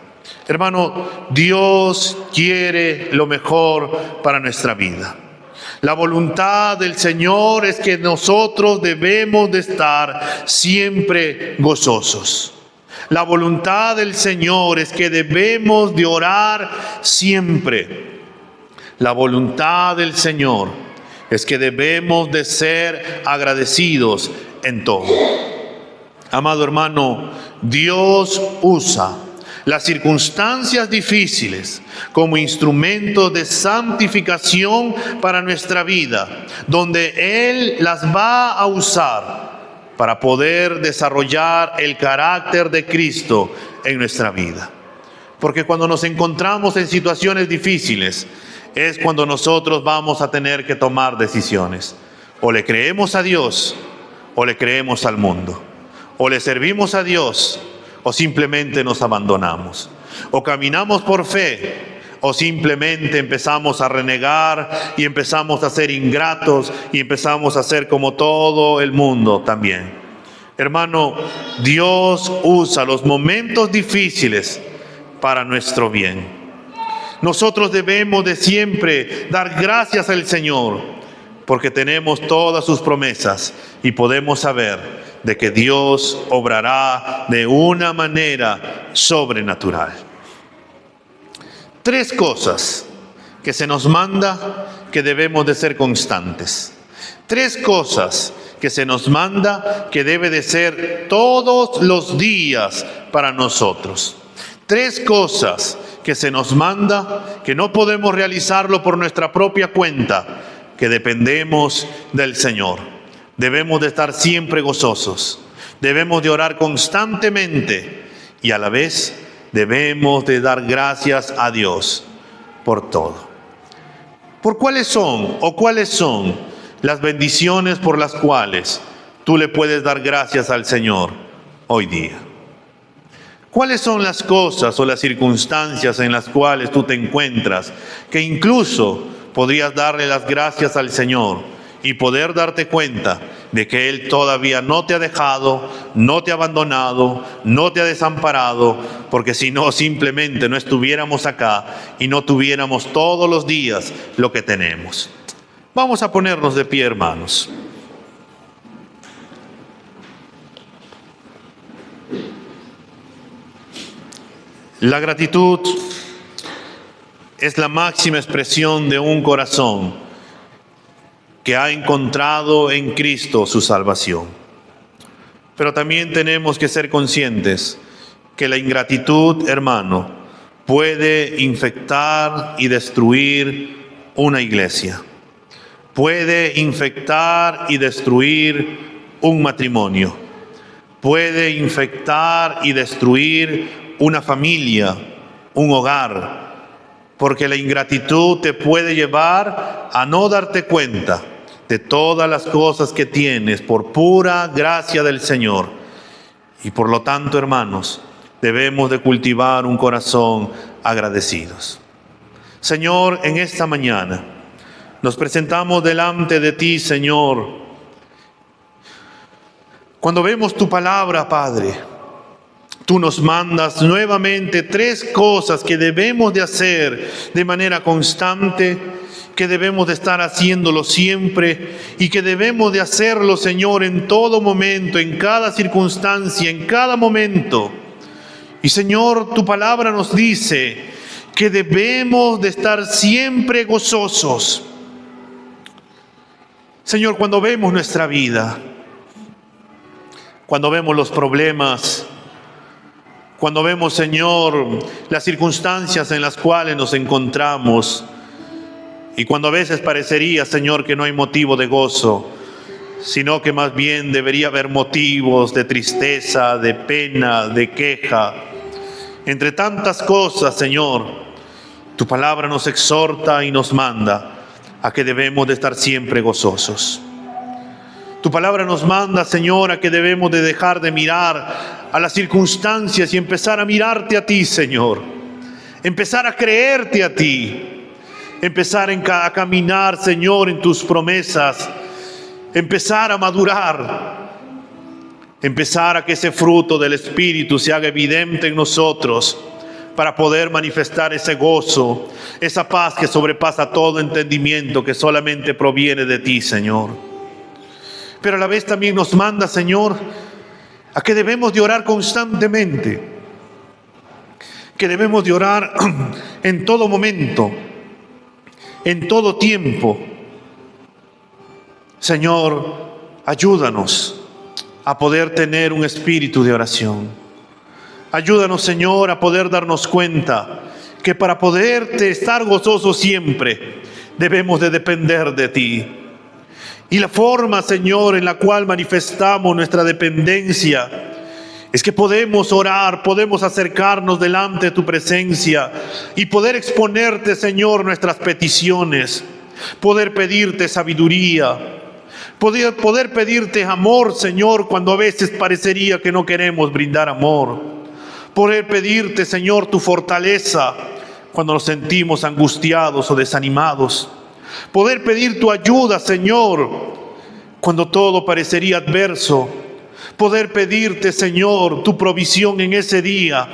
Hermano, Dios quiere lo mejor para nuestra vida. La voluntad del Señor es que nosotros debemos de estar siempre gozosos. La voluntad del Señor es que debemos de orar siempre. La voluntad del Señor es que debemos de ser agradecidos en todo. Amado hermano, Dios usa las circunstancias difíciles como instrumentos de santificación para nuestra vida, donde Él las va a usar para poder desarrollar el carácter de Cristo en nuestra vida. Porque cuando nos encontramos en situaciones difíciles, es cuando nosotros vamos a tener que tomar decisiones. O le creemos a Dios, o le creemos al mundo. O le servimos a Dios, o simplemente nos abandonamos. O caminamos por fe, o simplemente empezamos a renegar y empezamos a ser ingratos y empezamos a ser como todo el mundo también. Hermano, Dios usa los momentos difíciles para nuestro bien. Nosotros debemos de siempre dar gracias al Señor, porque tenemos todas sus promesas y podemos saber de que Dios obrará de una manera sobrenatural. 3 cosas que se nos manda que debemos de ser constantes. 3 cosas que se nos manda que debe de ser todos los días para nosotros. 3 cosas que se nos manda que no podemos realizarlo por nuestra propia cuenta, que dependemos del Señor. Debemos de estar siempre gozosos, debemos de orar constantemente y a la vez debemos de dar gracias a Dios por todo. ¿Por cuáles son las bendiciones por las cuales tú le puedes dar gracias al Señor hoy día? ¿Cuáles son las cosas o las circunstancias en las cuales tú te encuentras que incluso podrías darle las gracias al Señor y poder darte cuenta de que Él todavía no te ha dejado, no te ha abandonado, no te ha desamparado, porque si no, simplemente no estuviéramos acá y no tuviéramos todos los días lo que tenemos? Vamos a ponernos de pie, hermanos. La gratitud es la máxima expresión de un corazón que ha encontrado en Cristo su salvación. Pero también tenemos que ser conscientes que la ingratitud, hermano, puede infectar y destruir una iglesia. Puede infectar y destruir un matrimonio. Puede infectar y destruir una familia, un hogar. Porque la ingratitud te puede llevar a no darte cuenta de todas las cosas que tienes por pura gracia del Señor. Y por lo tanto, hermanos, debemos de cultivar un corazón agradecidos. Señor, en esta mañana nos presentamos delante de ti, Señor. Cuando vemos tu palabra, Padre, tú nos mandas nuevamente 3 cosas que debemos de hacer de manera constante que debemos de estar haciéndolo siempre y que debemos de hacerlo, Señor, en todo momento, en cada circunstancia, en cada momento. Y Señor, tu palabra nos dice que debemos de estar siempre gozosos. Señor, cuando vemos nuestra vida, cuando vemos los problemas, cuando vemos, Señor, las circunstancias en las cuales nos encontramos, y cuando a veces parecería, Señor, que no hay motivo de gozo, sino que más bien debería haber motivos de tristeza, de pena, de queja. Entre tantas cosas, Señor, tu palabra nos exhorta y nos manda a que debemos de estar siempre gozosos. Tu palabra nos manda, Señor, a que debemos de dejar de mirar a las circunstancias y empezar a mirarte a ti, Señor. Empezar a creerte a ti. Empezar a caminar, Señor, en tus promesas. Empezar a madurar. Empezar a que ese fruto del Espíritu se haga evidente en nosotros para poder manifestar ese gozo, esa paz que sobrepasa todo entendimiento que solamente proviene de ti, Señor. Pero a la vez también nos manda, Señor, a que debemos de orar constantemente, que debemos de orar en todo momento, en todo tiempo. Señor, ayúdanos a poder tener un espíritu de oración. Ayúdanos, Señor, a poder darnos cuenta que para poderte estar gozosos siempre, debemos de depender de ti. Y la forma, Señor, en la cual manifestamos nuestra dependencia es que podemos orar, podemos acercarnos delante de tu presencia y poder exponerte, Señor, nuestras peticiones, poder pedirte sabiduría, poder pedirte amor, Señor, cuando a veces parecería que no queremos brindar amor, poder pedirte, Señor, tu fortaleza cuando nos sentimos angustiados o desanimados, poder pedir tu ayuda, Señor, cuando todo parecería adverso, poder pedirte, Señor, tu provisión en ese día.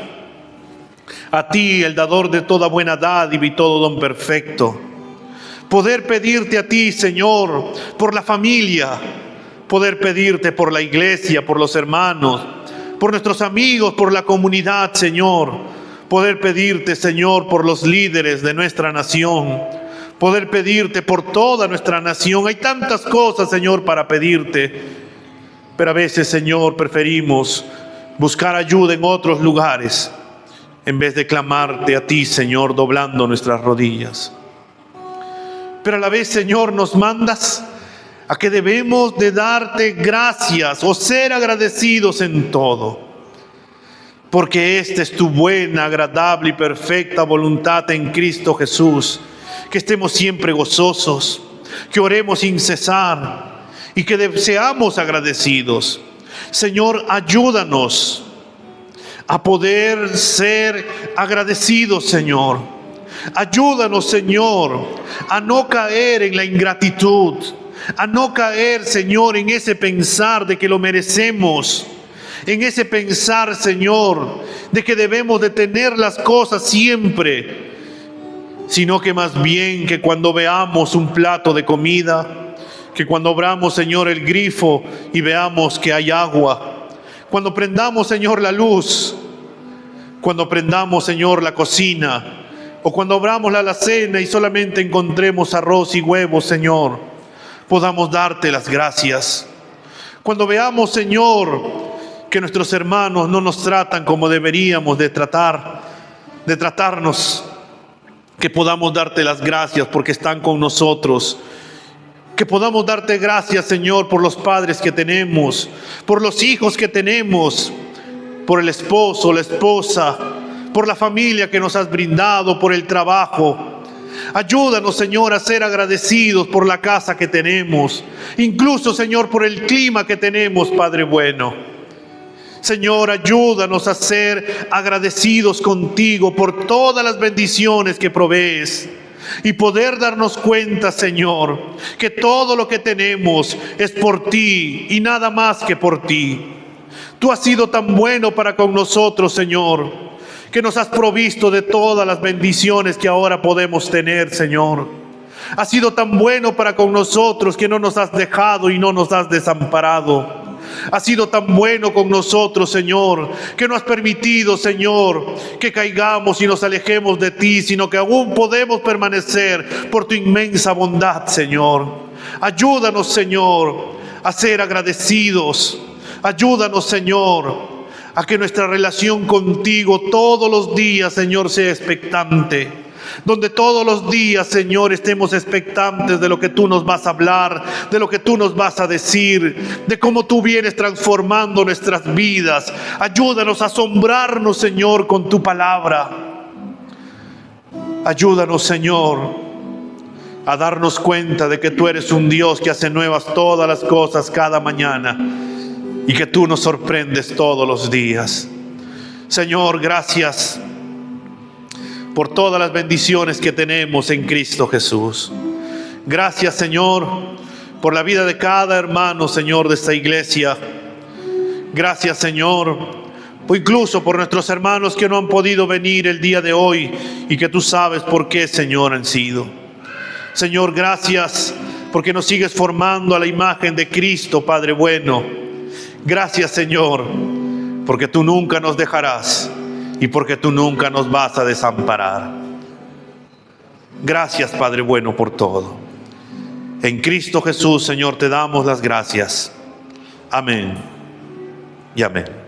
A ti, el dador de toda buena dádiva y todo don perfecto. Poder pedirte a ti, Señor, por la familia. Poder pedirte por la iglesia, por los hermanos, por nuestros amigos, por la comunidad, Señor. Poder pedirte, Señor, por los líderes de nuestra nación. Poder pedirte por toda nuestra nación. Hay tantas cosas, Señor, para pedirte. Pero a veces, Señor, preferimos buscar ayuda en otros lugares en vez de clamarte a ti, Señor, doblando nuestras rodillas. Pero a la vez, Señor, nos mandas a que debemos de darte gracias o ser agradecidos en todo. Porque esta es tu buena, agradable y perfecta voluntad en Cristo Jesús. Que estemos siempre gozosos, que oremos sin cesar y que seamos agradecidos. Señor, ayúdanos a poder ser agradecidos, Señor. Ayúdanos, Señor, a no caer en la ingratitud, a no caer, Señor, en ese pensar de que lo merecemos, en ese pensar, Señor, de que debemos de tener las cosas siempre, sino que más bien que cuando veamos un plato de comida, que cuando abramos, Señor, el grifo y veamos que hay agua, cuando prendamos, Señor, la luz, cuando prendamos, Señor, la cocina, o cuando abramos la alacena y solamente encontremos arroz y huevos, Señor, podamos darte las gracias. Cuando veamos, Señor, que nuestros hermanos no nos tratan como deberíamos de tratarnos, que podamos darte las gracias porque están con nosotros. Que podamos darte gracias, Señor, por los padres que tenemos, por los hijos que tenemos, por el esposo, la esposa, por la familia que nos has brindado, por el trabajo. Ayúdanos, Señor, a ser agradecidos por la casa que tenemos, incluso, Señor, por el clima que tenemos, Padre bueno. Señor, ayúdanos a ser agradecidos contigo por todas las bendiciones que provees. Y poder darnos cuenta, Señor, que todo lo que tenemos es por ti y nada más que por ti. Tú has sido tan bueno para con nosotros, Señor, que nos has provisto de todas las bendiciones que ahora podemos tener, Señor. Has sido tan bueno para con nosotros que no nos has dejado y no nos has desamparado. Has sido tan bueno con nosotros, Señor, que no has permitido, Señor, que caigamos y nos alejemos de ti, sino que aún podemos permanecer por tu inmensa bondad, Señor. Ayúdanos, Señor, a ser agradecidos. Ayúdanos, Señor, a que nuestra relación contigo todos los días, Señor, sea expectante. Donde todos los días, Señor, estemos expectantes de lo que tú nos vas a hablar, de lo que tú nos vas a decir, de cómo tú vienes transformando nuestras vidas. Ayúdanos a asombrarnos, Señor, con tu palabra. Ayúdanos, Señor, a darnos cuenta de que tú eres un Dios que hace nuevas todas las cosas cada mañana y que tú nos sorprendes todos los días. Señor, gracias por todas las bendiciones que tenemos en Cristo Jesús. Gracias, Señor, por la vida de cada hermano, Señor, de esta iglesia. Gracias, Señor, incluso por nuestros hermanos que no han podido venir el día de hoy y que tú sabes por qué, Señor, han sido. Señor, gracias porque nos sigues formando a la imagen de Cristo, Padre bueno. Gracias, Señor, porque tú nunca nos dejarás y porque tú nunca nos vas a desamparar. Gracias, Padre bueno, por todo. En Cristo Jesús, Señor, te damos las gracias. Amén y amén.